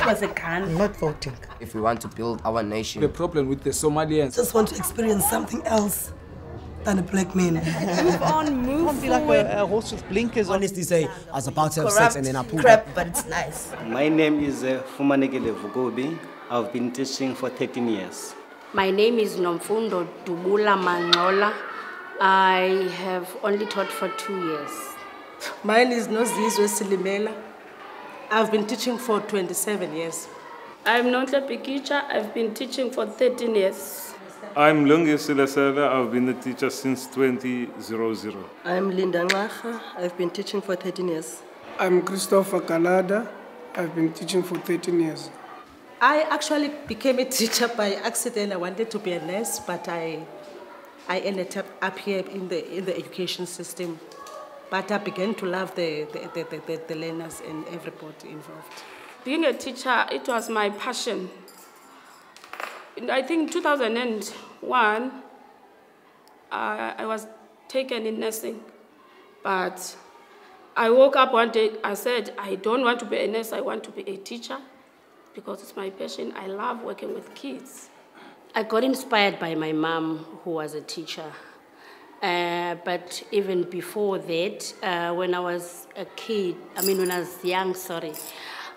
it was a gun. I'm not voting. If we want to build our nation. The problem with the Somalians. Just want to experience something else than a black man. Move on, move Can't be like a horse with blinkers on. Honestly say, I was about to have sex and then I pulled crap, up. but it's nice. My name is Fumanegele Vugobi. I've been teaching for 13 years. My name is Nomfundo Dubula Mangola. I have only taught for 2 years. Mine is Nozizwe Silimela. I've been teaching for 27 years. I'm Nontle Pikicha. I've been teaching for 13 years. I'm Lungi Silesela. I've been a teacher since 2000. I'm Linda Ngacha. I've been teaching for 13 years. I'm Christopher Kalada. I've been teaching for 13 years. I actually became a teacher by accident. I wanted to be a nurse, but I ended up here in the education system. But I began to love the learners and everybody involved. Being a teacher, it was my passion. I think 2001, I was taken in nursing. But I woke up one day, I said, I don't want to be a nurse, I want to be a teacher because it's my passion. I love working with kids. I got inspired by my mom, who was a teacher. But even before that, when I was a kid, when I was young,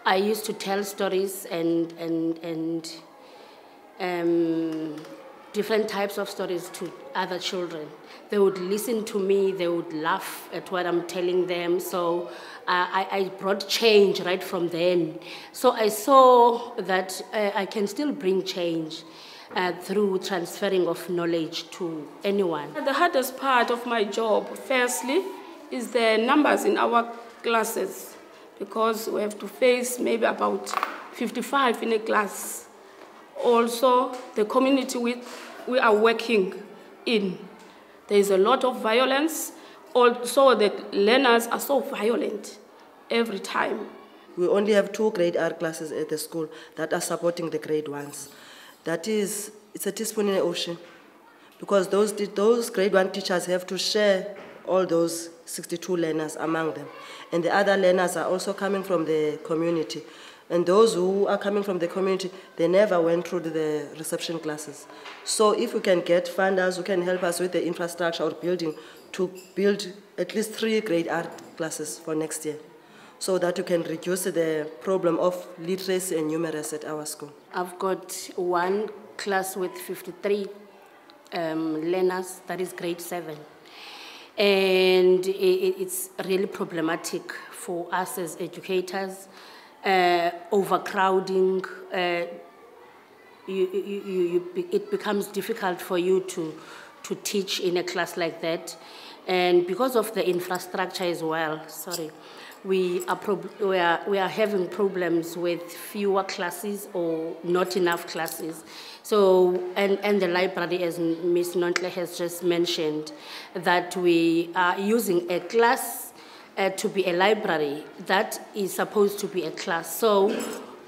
I used to tell stories and different types of stories to other children. They would listen to me, they would laugh at what I'm telling them. So I brought change right from then. So I saw that I can still bring change through transferring of knowledge to anyone. The hardest part of my job, firstly, is the numbers in our classes, because we have to face maybe about 55 in a class. Also, the community we are working in, there is a lot of violence. Also, the learners are so violent every time. We only have 2 grade R classes at the school that are supporting the grade 1s. That is, it's a teaspoon in the ocean, because those grade 1 teachers have to share all those 62 learners among them. And the other learners are also coming from the community. And those who are coming from the community, they never went through the reception classes. So if we can get funders who can help us with the infrastructure or building, to build at least 3 grade R classes for next year, so that we can reduce the problem of literacy and numeracy at our school. I've got 1 class with 53 learners, that is grade 7. And it's really problematic for us as educators. Overcrowding, it becomes difficult for you to teach in a class like that. And because of the infrastructure as well, we are having problems with fewer classes or not enough classes. So, and the library, as Ms. Nontle has just mentioned, that we are using a class to be a library that is supposed to be a class. So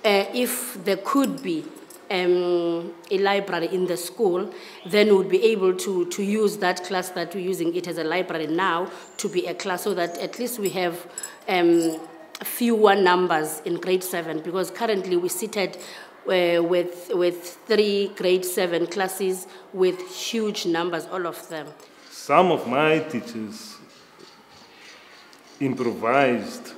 if there could be a library in the school, then we would be able to use that class that we're using it as a library now to be a class, so that at least we have fewer numbers in grade 7, because currently we seated with 3 grade 7 classes with huge numbers, all of them. Some of my teachers improvised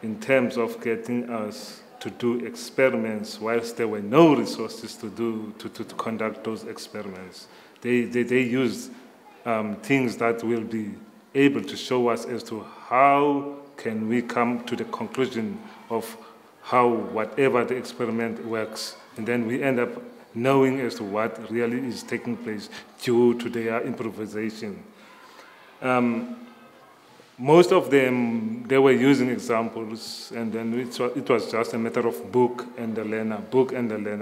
in terms of getting us to do experiments whilst there were no resources to conduct those experiments. They used things that will be able to show us as to how can we come to the conclusion of how whatever the experiment works, and then we end up knowing as to what really is taking place due to their improvisation. Most of them, they were using examples, and then it was just a matter of book and the learner,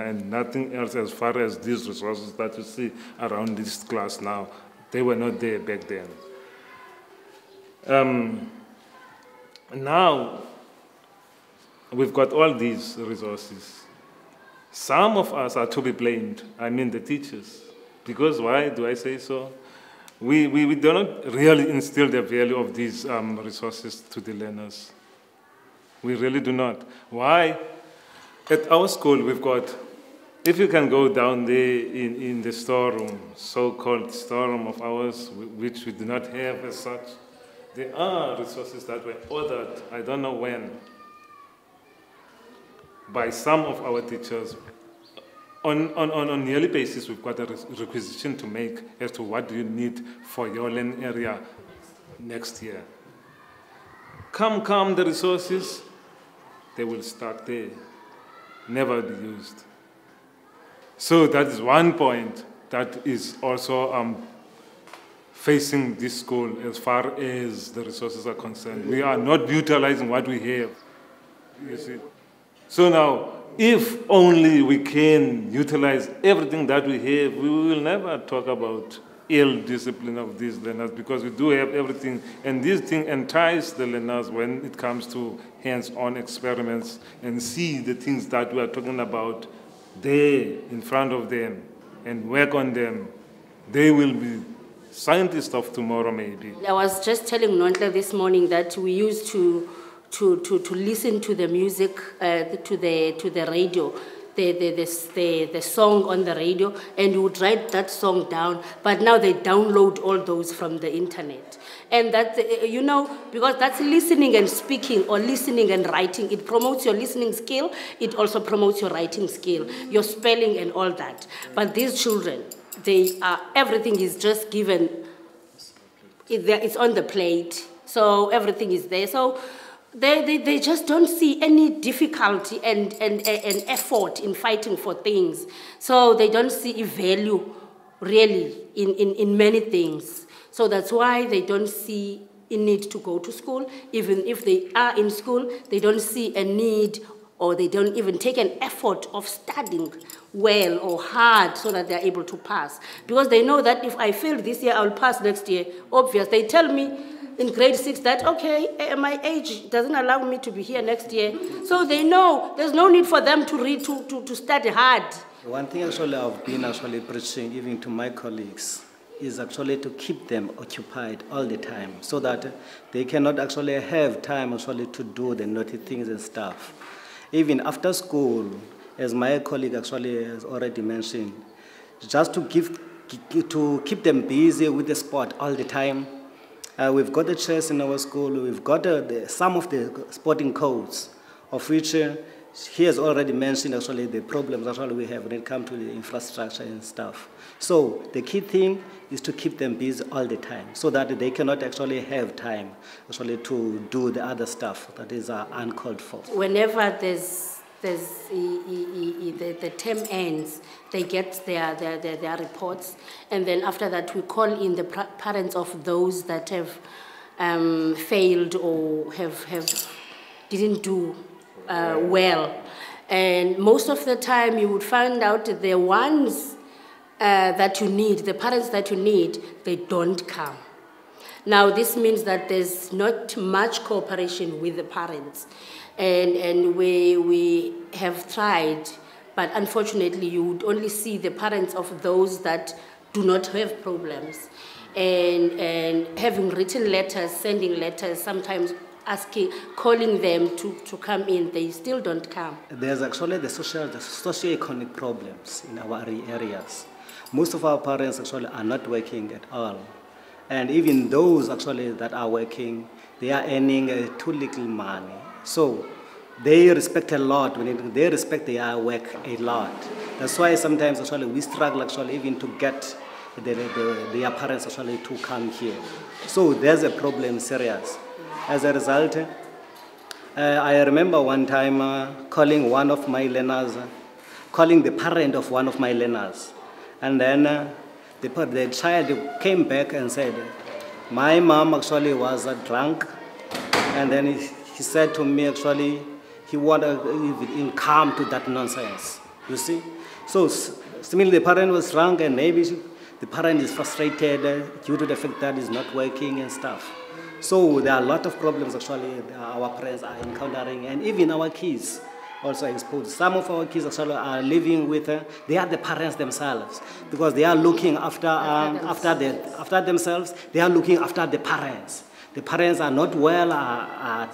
and nothing else as far as these resources that you see around this class now. They were not there back then. Now, we've got all these resources. Some of us are to be blamed, the teachers. Because why do I say so? We do not really instill the value of these resources to the learners. We really do not. Why? At our school, we've got, if you can go down there in the storeroom, so-called storeroom of ours, which we do not have as such, there are resources that were ordered, I don't know when, by some of our teachers. On yearly basis, we've got a requisition to make as to what do you need for your learning area next year. Come the resources, they will start there, never be used. So that is one point that is also facing this school as far as the resources are concerned. We are not utilizing what we have, you see. So now, if only we can utilize everything that we have, we will never talk about ill discipline of these learners, because we do have everything, and this thing entices the learners when it comes to hands-on experiments and see the things that we are talking about there in front of them and work on them. They will be scientists of tomorrow, maybe. I was just telling Nontle this morning that we used to listen to the music, to the radio, the song on the radio, and you would write that song down. But now they download all those from the internet, and that because that's listening and speaking, or listening and writing. It promotes your listening skill. It also promotes your writing skill, your spelling, and all that. But these children, everything is just given. It's on the plate, so everything is there. So they just don't see any difficulty and effort in fighting for things. So they don't see value, really, in many things. So that's why they don't see a need to go to school. Even if they are in school, they don't see a need, or they don't even take an effort of studying well or hard so that they're able to pass. Because they know that if I fail this year, I'll pass next year. Obvious. They tell me in grade 6 that, okay, my age doesn't allow me to be here next year. So they know there's no need for them to read, to study hard. One thing actually I've been preaching even to my colleagues is actually to keep them occupied all the time, so that they cannot actually have time actually to do the naughty things and stuff. Even after school, as my colleague actually has already mentioned, just to keep them busy with the sport all the time. We've got the chess in our school. We've got some of the sporting codes, of which he has already mentioned actually the problems actually we have when it comes to the infrastructure and stuff. So the key thing is to keep them busy all the time, so that they cannot actually have time actually to do the other stuff that is uncalled for. Whenever the term ends, they get their reports, and then after that we call in the parents of those that have failed or didn't do well. And most of the time you would find out the ones that you need, the parents that you need, they don't come. Now this means that there's not much cooperation with the parents. And we have tried, but unfortunately you would only see the parents of those that do not have problems. And having written letters, sending letters, sometimes calling them to come in, they still don't come. There's actually the socio-economic problems in our areas. Most of our parents actually are not working at all. And even those actually that are working, they are earning too little money. So they respect a lot, they respect their work a lot. That's why sometimes actually we struggle actually even to get their parents actually to come here. So there's a problem serious. As a result, I remember one time calling one of my learners, calling the parent of one of my learners. And then the child came back and said, my mom actually was drunk, and then he said to me actually he wanted to come to that nonsense, you see. So similarly the parent was drunk, and maybe the parent is frustrated due to the fact that it's not working and stuff. So there are a lot of problems actually our parents are encountering, and even our kids also exposed. Some of our kids actually are living with, they are the parents themselves, because they are looking after themselves, they are looking after the parents. the parents are not well, are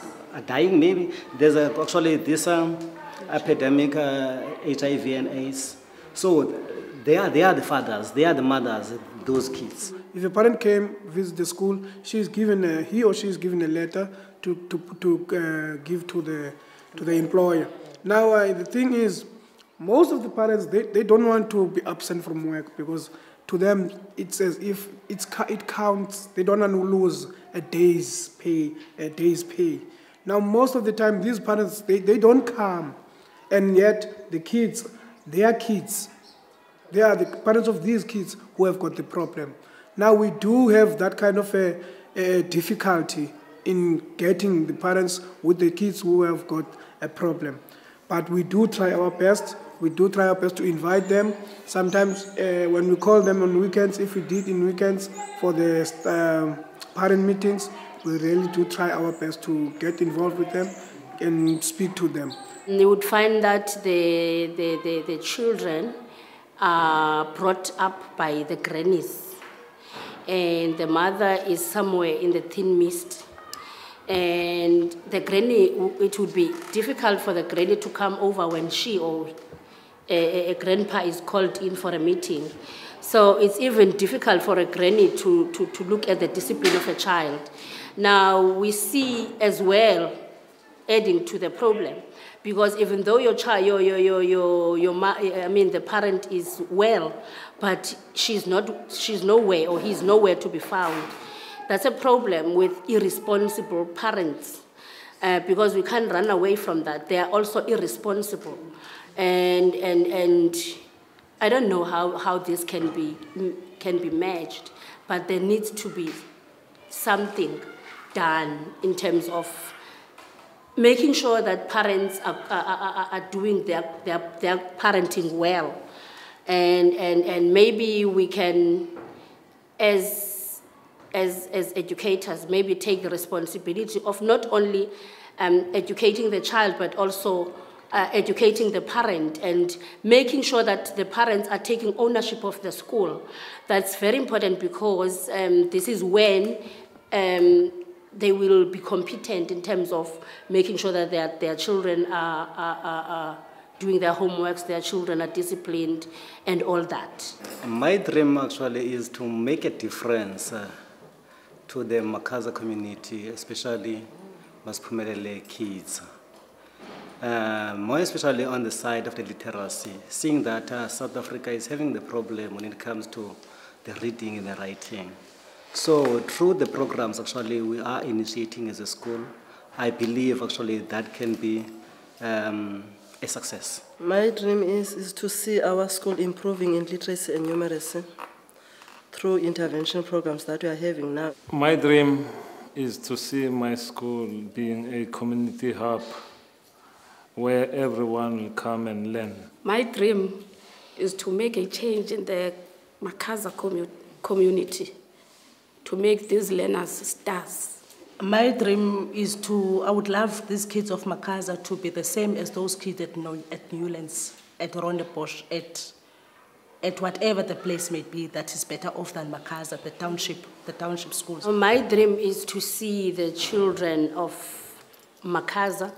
dying maybe. There's actually this epidemic, HIV and AIDS. So they are the fathers, they are the mothers, those kids. If a parent came visit the school, he or she is given a letter to give to the employer. Now the thing is, most of the parents they don't want to be absent from work because to them it's as if it counts. They don't want to lose a day's pay. Now most of the time these parents they don't come, and yet the kids, their kids, they are the parents of these kids who have got the problem. Now we do have that kind of a difficulty in getting the parents with the kids who have got a problem. But we do try our best. We do try our best to invite them. Sometimes when we call them on weekends, if we did in weekends for the parent meetings, we really do try our best to get involved with them and speak to them. You would find that the children are brought up by the grannies, and the mother is somewhere in the thin mist. And the granny, it would be difficult for the granny to come over when she or a grandpa is called in for a meeting. So it's even difficult for a granny to look at the discipline of a child. Now we see as well, adding to the problem, because even though your child, the parent is well, but she's nowhere or he's nowhere to be found. That's a problem with irresponsible parents, because we can't run away from that. They are also irresponsible, and I don't know how this can be managed, but there needs to be something done in terms of making sure that parents are doing their parenting well, and maybe we can, as educators, maybe take the responsibility of not only educating the child, but also educating the parent and making sure that the parents are taking ownership of the school. That's very important, because this is when they will be competent in terms of making sure that their children are doing their homeworks, their children are disciplined, and all that. My dream actually is to make a difference to the Makaza community, especially Masiphumele kids. More especially on the side of the literacy, seeing that South Africa is having the problem when it comes to the reading and the writing. So through the programs actually we are initiating as a school, I believe actually that can be a success. My dream is to see our school improving in literacy and numeracy through intervention programs that we are having now. My dream is to see my school being a community hub where everyone will come and learn. My dream is to make a change in the Makaza community, to make these learners stars. My dream is I would love these kids of Makaza to be the same as those kids at Newlands, at Rondebosch, at whatever the place may be that is better off than Makaza, the township schools. My dream is to see the children of Makaza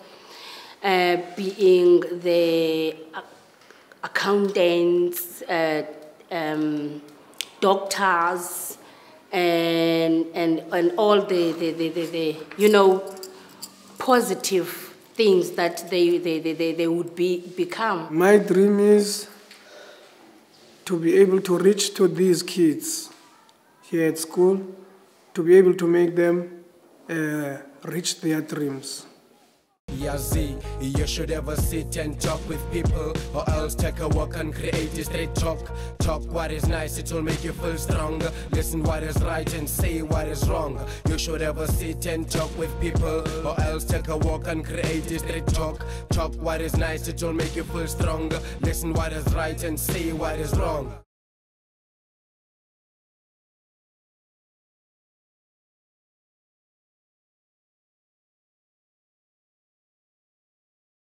being the accountants, doctors, and all the positive things that they would become. My dream is to be able to reach to these kids here at school, to be able to make them reach their dreams. Yazi, you should ever sit and talk with people, or else take a walk and create a straight talk. Talk what is nice, it will make you feel stronger. Listen what is right and say what is wrong. You should ever sit and talk with people, or else take a walk and create a straight talk. Talk what is nice, it will make you feel stronger. Listen what is right and say what is wrong.